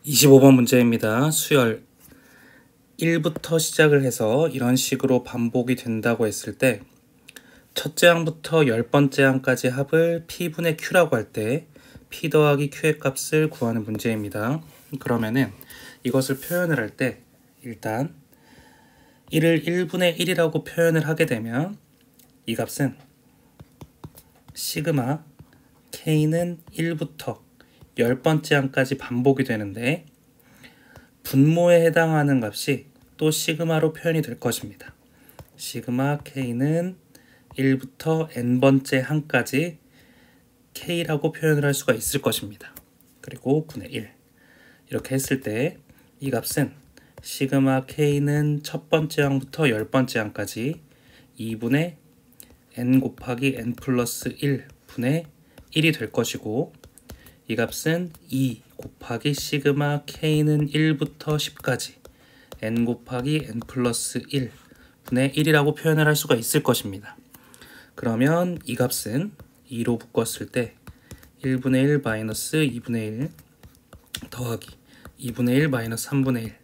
25번 문제입니다. 수열 1부터 시작을 해서 이런 식으로 반복이 된다고 했을 때 첫째 항부터 10번째 항까지 합을 P분의 Q라고 할 때 P 더하기 Q의 값을 구하는 문제입니다. 그러면은 이것을 표현을 할 때 일단 1을 1분의 1이라고 표현을 하게 되면 이 값은 시그마 K는 1부터 10번째 항까지 반복이 되는데 분모에 해당하는 값이 또 시그마로 표현이 될 것입니다. 시그마 K는 1부터 n번째 항까지 K라고 표현을 할 수가 있을 것입니다. 그리고 분의 1 이렇게 했을 때 이 값은 시그마 K는 첫 번째 항부터 10번째 항까지 2분의 n 곱하기 n 플러스 1 분의 1이 될 것이고 이 값은 2 곱하기 시그마 K는 1부터 10까지 n 곱하기 n 플러스 1 분의 1이라고 표현을 할 수가 있을 것입니다. 그러면 이 값은 2로 묶었을 때 1분의 1 마이너스 2분의 1 더하기 2분의 1 마이너스 3분의 1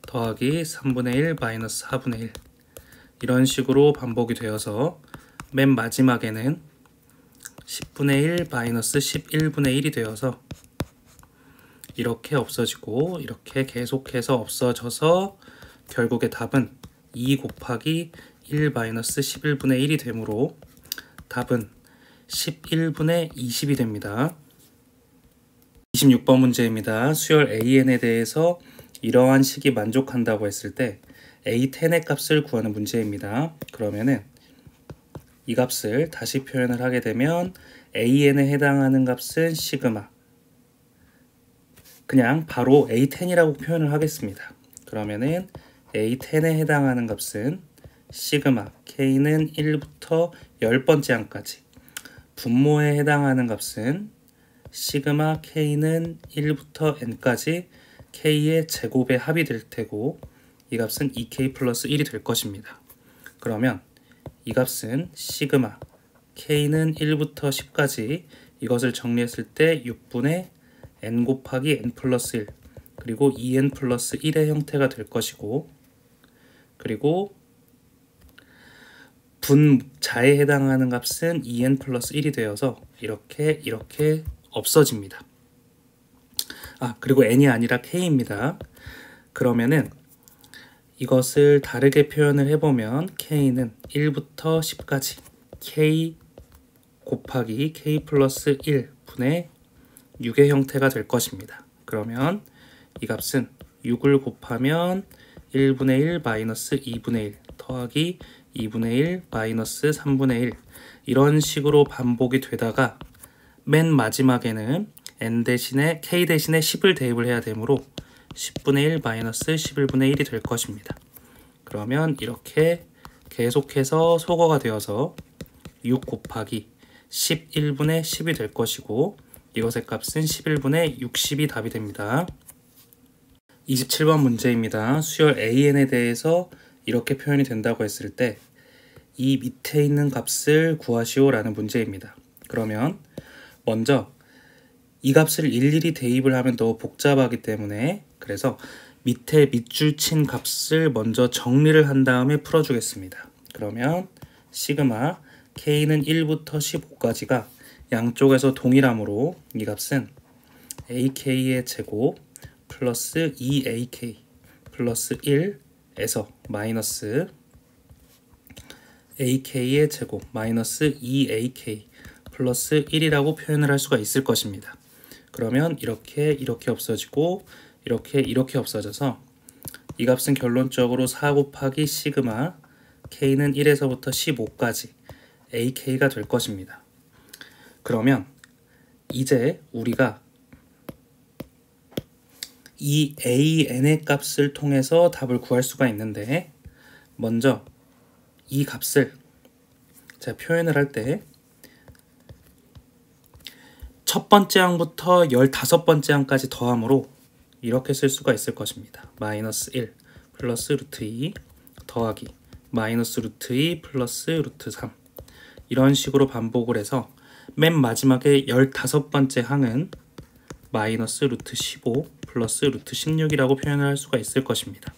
더하기 3분의 1 마이너스 4분의 1 이런 식으로 반복이 되어서 맨 마지막에는 10분의 1 마이너스 11분의 1이 되어서 이렇게 없어지고 이렇게 계속해서 없어져서 결국에 답은 2 곱하기 1 마이너스 11분의 1이 되므로 답은 11분의 20이 됩니다. 26번 문제입니다. 수열 AN에 대해서 이러한 식이 만족한다고 했을 때 A10의 값을 구하는 문제입니다. 그러면은 이 값을 다시 표현을 하게 되면 AN에 해당하는 값은 시그마 그냥 바로 A10이라고 표현을 하겠습니다. 그러면은 A10에 해당하는 값은 시그마 K는 1부터 10번째 항까지 분모에 해당하는 값은 시그마 K는 1부터 n까지 K의 제곱의 합이 될 테고 이 값은 2K 플러스 1이 될 것입니다. 그러면 이 값은 시그마 K는 1부터 10까지 이것을 정리했을 때 6분의 n 곱하기 n 플러스 1 그리고 2n 플러스 1의 형태가 될 것이고 그리고 분자에 해당하는 값은 2n 플러스 1이 되어서 이렇게 없어집니다. 그리고 n이 아니라 k입니다. 그러면은 이것을 다르게 표현을 해보면 k는 1부터 10까지 k 곱하기 k 플러스 1 분의 6의 형태가 될 것입니다. 그러면 이 값은 6을 곱하면 1분의 1 마이너스 2분의 1 더하기 2분의 1 마이너스 3분의 1 이런 식으로 반복이 되다가 맨 마지막에는 n 대신에 k 대신에 10을 대입을 해야 되므로 10분의 1 마이너스 11분의 1이 될 것입니다. 그러면 이렇게 계속해서 소거가 되어서 6 곱하기 11분의 10이 될 것이고 이것의 값은 11분의 60이 답이 됩니다. 27번 문제입니다. 수열 AN에 대해서 이렇게 표현이 된다고 했을 때 이 밑에 있는 값을 구하시오 라는 문제입니다. 그러면 먼저 이 값을 일일이 대입을 하면 너무 복잡하기 때문에 그래서 밑에 밑줄 친 값을 먼저 정리를 한 다음에 풀어주겠습니다. 그러면 시그마 K는 1부터 15까지가 양쪽에서 동일하므로 이 값은 AK의 제곱 플러스 2AK 플러스 1에서 마이너스 AK의 제곱 마이너스 2AK 플러스 1이라고 표현을 할 수가 있을 것입니다. 그러면 이렇게 없어지고 이렇게 없어져서 이 값은 결론적으로 4 곱하기 시그마 K는 1에서부터 15까지 AK가 될 것입니다. 그러면 이제 우리가 이 AN의 값을 통해서 답을 구할 수가 있는데 먼저 이 값을 제가 표현을 할 때 첫 번째 항부터 15번째 항까지 더함으로 이렇게 쓸 수가 있을 것입니다. 마이너스 1 플러스 루트 2 더하기 마이너스 루트 2 플러스 루트 3 이런 식으로 반복을 해서 맨 마지막에 15번째 항은 마이너스 루트 15 플러스 루트 16이라고 표현을 할 수가 있을 것입니다.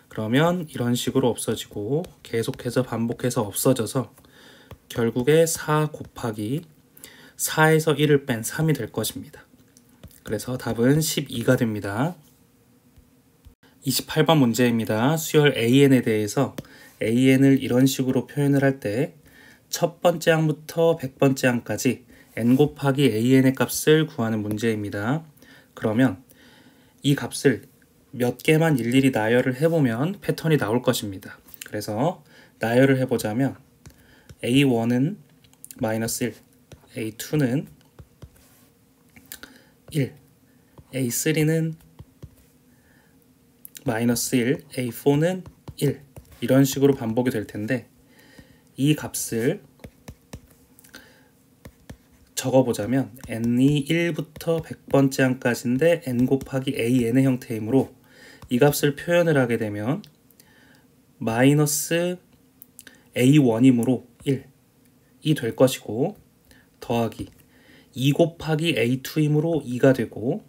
그러면 이런 식으로 없어지고 계속해서 반복해서 없어져서 결국에 4 곱하기 4에서 1을 뺀 3이 될 것입니다. 그래서 답은 12가 됩니다. 28번 문제입니다. 수열 AN에 대해서 AN을 이런 식으로 표현을 할 때 첫 번째 항부터 100번째 항까지 n 곱하기 AN의 값을 구하는 문제입니다. 그러면 이 값을 몇 개만 일일이 나열을 해보면 패턴이 나올 것입니다. 그래서 나열을 해보자면 A1은 마이너스 1, A2는 1, A3는 마이너스 1, A4는 1 이런 식으로 반복이 될 텐데 이 값을 적어보자면 n이 1부터 100번째 항까지인데 n 곱하기 an의 형태이므로 이 값을 표현을 하게 되면 마이너스 a1이므로 1이 될 것이고 더하기 2 곱하기 a2이므로 2가 되고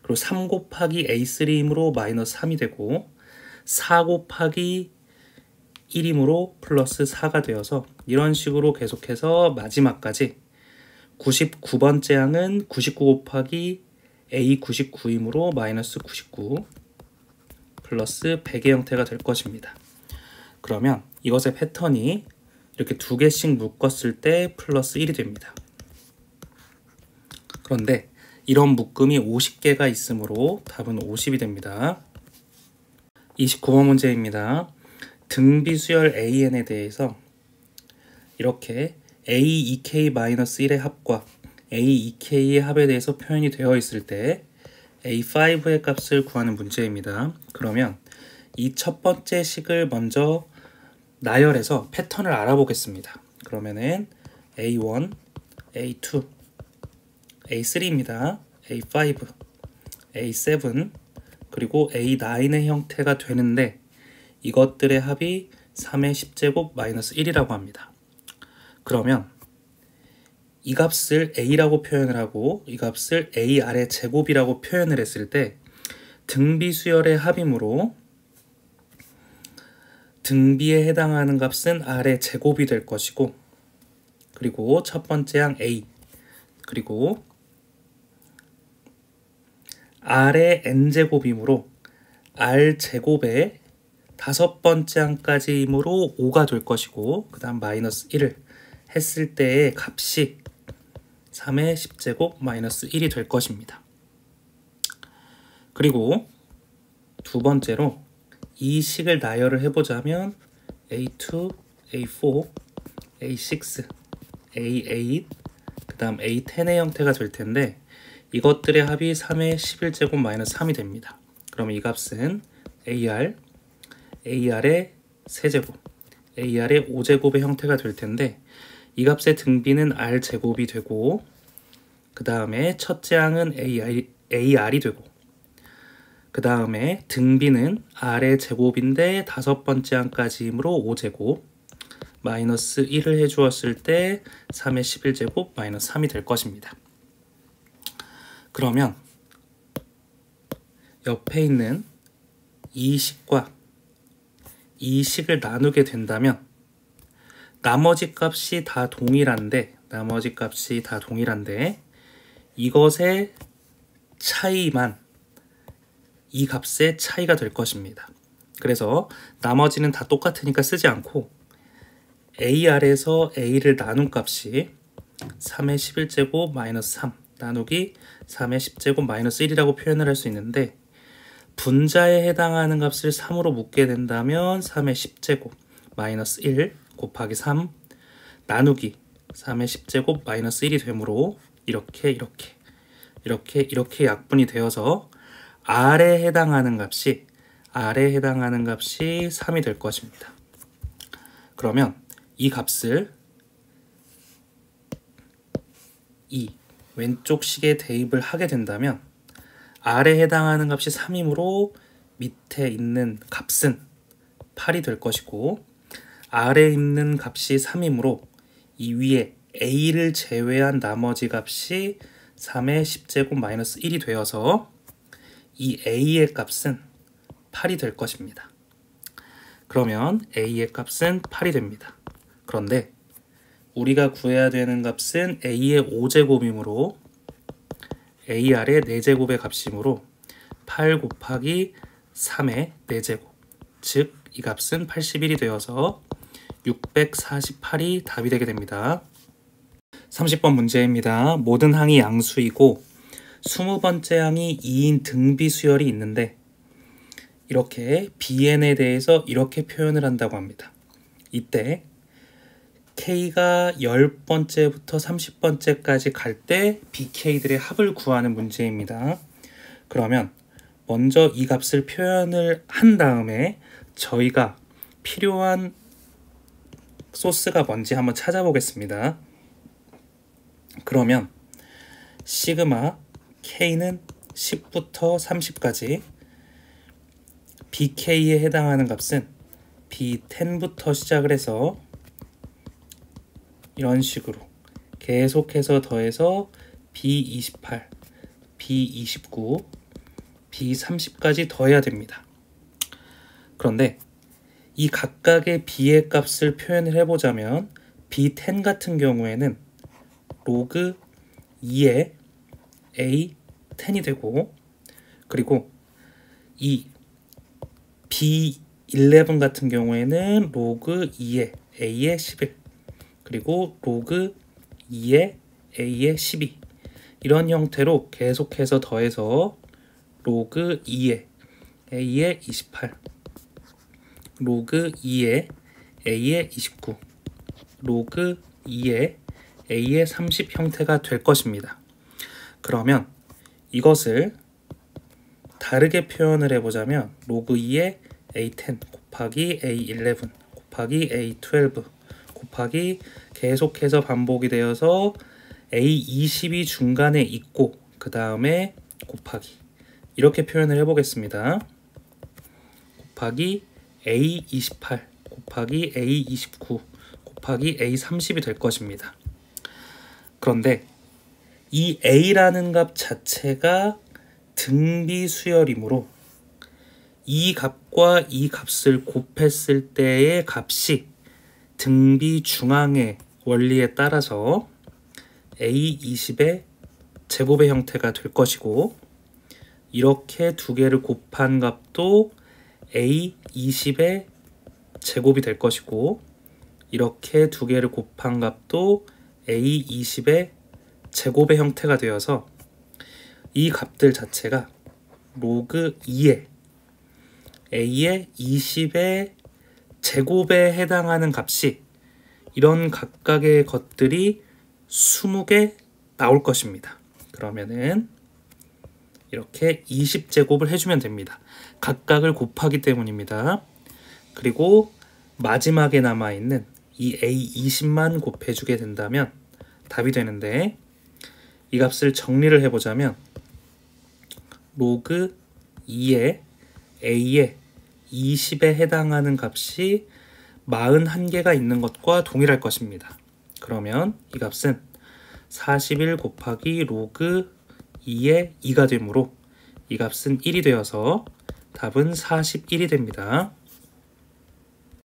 그리고 3 곱하기 a3이므로 마이너스 3이 되고 4 곱하기 1이므로 플러스 4가 되어서 이런 식으로 계속해서 마지막까지 99번째 항은 99 곱하기 A99이므로 마이너스 99 플러스 100의 형태가 될 것입니다. 그러면 이것의 패턴이 이렇게 두 개씩 묶었을 때 플러스 1이 됩니다. 그런데 이런 묶음이 50개가 있으므로 답은 50이 됩니다. 29번 문제입니다. 등비수열 AN에 대해서 이렇게 A2K-1의 합과 A2K의 합에 대해서 표현이 되어 있을 때 A5의 값을 구하는 문제입니다. 그러면 이 첫 번째 식을 먼저 나열해서 패턴을 알아보겠습니다. 그러면은 A1, A2, A3입니다. A5, A7, 그리고 A9의 형태가 되는데 이것들의 합이 3의 10제곱 마이너스 1이라고 합니다. 그러면 이 값을 A라고 표현을 하고 이 값을 A 아래 제곱이라고 표현을 했을 때 등비수열의 합이므로 등비에 해당하는 값은 아래 제곱이 될 것이고 그리고 첫 번째 항 A 그리고 R의 n제곱이므로 R제곱의 다섯 번째 항까지이므로 5가 될 것이고 그 다음 마이너스 1을 했을 때의 값이 3의 10제곱 마이너스 1이 될 것입니다. 그리고 두 번째로 이 식을 나열을 해보자면 A2, A4, A6, A8, 그 다음 A10의 형태가 될 텐데 이것들의 합이 3의 11제곱 마이너스 3이 됩니다. 그럼 이 값은 AR의 세제곱, AR의 5제곱의 형태가 될 텐데 이 값의 등비는 R제곱이 되고 그 다음에 첫째 항은 AR이 되고 그 다음에 등비는 R의 제곱인데 다섯 번째 항까지이므로 5제곱 마이너스 1을 해주었을 때 3의 11제곱 마이너스 3이 될 것입니다. 그러면 옆에 있는 이 식과 이 식을 나누게 된다면 나머지 값이 다 동일한데 이것의 차이만 이 값의 차이가 될 것입니다. 그래서 나머지는 다 똑같으니까 쓰지 않고 AR에서 A를 나눈 값이 3의 11제곱 마이너스 3 나누기 3의 10제곱 마이너스 1이라고 표현을 할 수 있는데 분자에 해당하는 값을 3으로 묶게 된다면 3의 10제곱 마이너스 1 곱하기 3 나누기 3의 10제곱 마이너스 1이 되므로 이렇게 약분이 되어서 R에 해당하는 값이 3이 될 것입니다. 그러면 이 값을 이 왼쪽 식에 대입을 하게 된다면 R에 해당하는 값이 3이므로 밑에 있는 값은 8이 될 것이고 R에 있는 값이 3이므로 이 위에 A를 제외한 나머지 값이 3의 10제곱 마이너스 1이 되어서 이 a의 값은 8이 될 것입니다. 그러면 a의 값은 8이 됩니다. 그런데 우리가 구해야 되는 값은 a의 5제곱이므로 ar의 4제곱의 값이므로 8 곱하기 3의 4제곱, 즉 이 값은 81이 되어서 648이 답이 되게 됩니다. 30번 문제입니다. 모든 항이 양수이고 20번째 항이 2인 등비 수열이 있는데 이렇게 bn에 대해서 이렇게 표현을 한다고 합니다. 이때 k가 10번째부터 30번째까지 갈 때 bk들의 합을 구하는 문제입니다. 그러면 먼저 이 값을 표현을 한 다음에 저희가 필요한 소스가 뭔지 한번 찾아보겠습니다. 그러면 시그마 k는 10부터 30까지 bk에 해당하는 값은 b10부터 시작을 해서 이런 식으로 계속해서 더해서 b28, b29, b30까지 더해야 됩니다. 그런데 이 각각의 b의 값을 표현을 해보자면 b10 같은 경우에는 로그 2의 a10이 되고, 그리고 이 b11 같은 경우에는 로그 2의 a의 11, 그리고 로그 2의 a의 12, 이런 형태로 계속해서 더해서 로그 2의 a의 28, 로그 2의 a의 29, 로그 2의 a의 30 형태가 될 것입니다. 그러면 이것을 다르게 표현을 해보자면 로그 2의 a10 곱하기 a11 곱하기 a12 곱하기 계속해서 반복이 되어서 a20이 중간에 있고 그 다음에 곱하기, 이렇게 표현을 해보겠습니다. 곱하기 a28 곱하기 a29 곱하기 a30이 될 것입니다. 그런데 이 a라는 값 자체가 등비 수열이므로 이 값과 이 값을 곱했을 때의 값이 등비 중앙의 원리에 따라서 a20의 제곱의 형태가 될 것이고, 이렇게 두 개를 곱한 값도 a20의 제곱이 될 것이고, 이렇게 두 개를 곱한 값도 a20의 제곱의 형태가 되어서 이 값들 자체가 로그 2의 a의 20의 제곱에 해당하는 값이 이런 각각의 것들이 20개 나올 것입니다. 그러면은 이렇게 20제곱을 해주면 됩니다. 각각을 곱하기 때문입니다. 그리고 마지막에 남아있는 이 a20만 곱해주게 된다면 답이 되는데, 이 값을 정리를 해보자면 로그 2의 a의 20에 해당하는 값이 41개가 있는 것과 동일할 것입니다. 그러면 이 값은 41 곱하기 로그 2의 2가 되므로 이 값은 1이 되어서 답은 41이 됩니다.